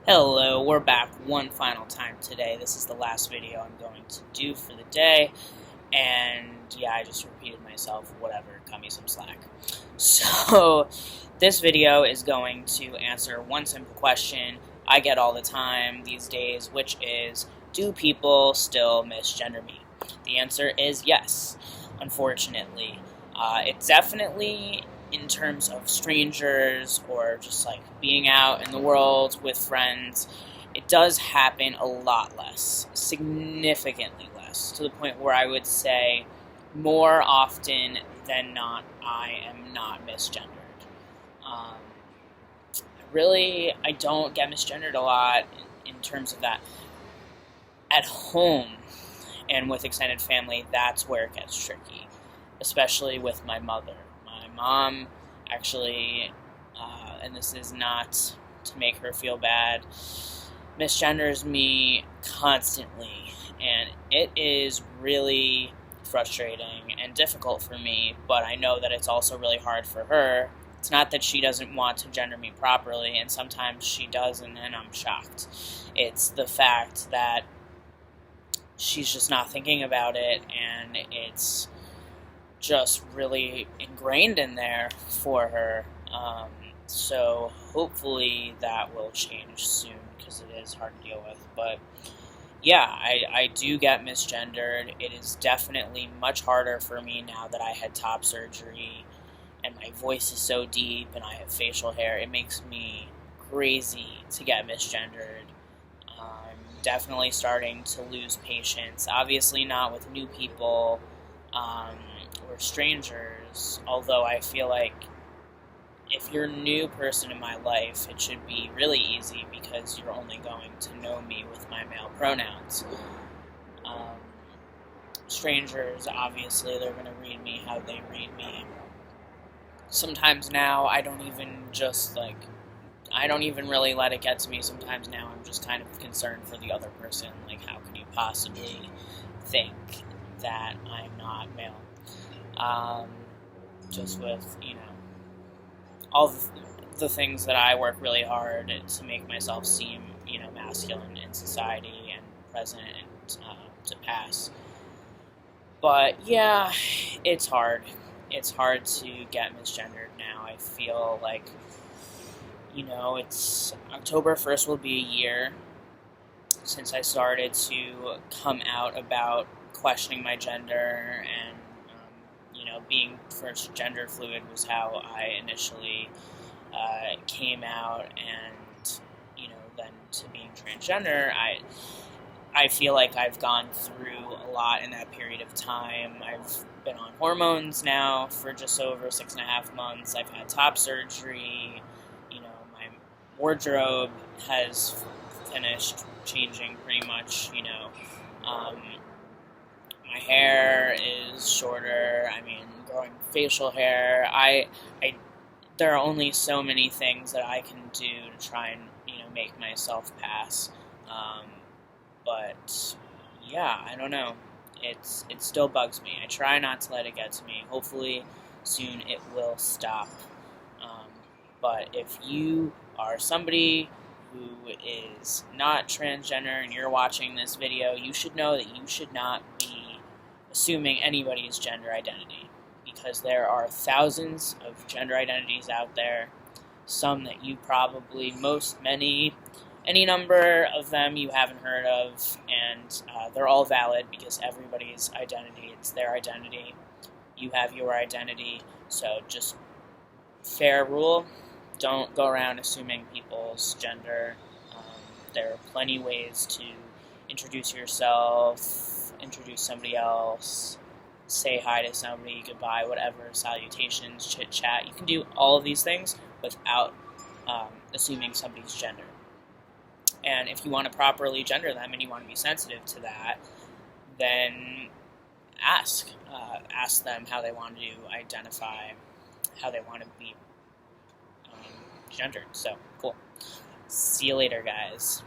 Hello, we're back one final time today. This is the last video I'm going to do for the day, and yeah, I just repeated myself, whatever, cut me some slack. So, this video is going to answer one simple question I get all the time these days, which is, do people still misgender me? The answer is yes, unfortunately. It definitely, in terms of strangers or just like being out in the world with friends, it does happen a lot less, significantly less, to the point where I would say more often than not, I am not misgendered. Um, I don't get misgendered a lot in terms of that. At home and with extended family, that's where it gets tricky, especially with my mother. My mom actually, and this is not to make her feel bad, misgenders me constantly, and it is really frustrating and difficult for me, but I know that it's also really hard for her. It's not that she doesn't want to gender me properly, and sometimes she does, and then I'm shocked. It's the fact that she's just not thinking about it, and it's just really ingrained in there for her. So hopefully that will change soon, because it is hard to deal with. But yeah, I do get misgendered. It is definitely much harder for me now that I had top surgery and my voice is so deep and I have facial hair. It makes me crazy to get misgendered. I'm definitely starting to lose patience. Obviously not with new people or strangers, although I feel like if you're a new person in my life, it should be really easy because you're only going to know me with my male pronouns. Um, Strangers, obviously, they're going to read me how they read me. Sometimes now, I don't even really let it get to me. Sometimes now I'm just kind of concerned for the other person. Like, how can you possibly think that I'm not male? Just with, all the things that I work really hard to make myself seem, masculine in society and present and to pass. But yeah, it's hard. It's hard to get misgendered now. I feel like, it's October 1st will be a year since I started to come out about questioning my gender, and being first gender fluid was how I initially came out, and then to being transgender. I feel like I've gone through a lot in that period of time. I've been on hormones now for just over 6.5 months. I've had top surgery. My wardrobe has finished changing pretty much. My hair is shorter. Growing facial hair. There are only so many things that I can do to try and make myself pass. But yeah, I don't know. It still bugs me. I try not to let it get to me. Hopefully, soon it will stop. But if you are somebody who is not transgender and you're watching this video, you should know that you should not be assuming anybody's gender identity, because there are thousands of gender identities out there. Some that you probably, any number of them you haven't heard of, and they're all valid because everybody's identity, it's their identity. You have your identity, so just fair rule, don't go around assuming people's gender. There are plenty ways to introduce yourself, introduce somebody else, say hi to somebody, goodbye, whatever, salutations, chit-chat. You can do all of these things without assuming somebody's gender. And if you want to properly gender them and you want to be sensitive to that, then ask them how they want to identify, how they want to be gendered. So, cool. See you later, guys.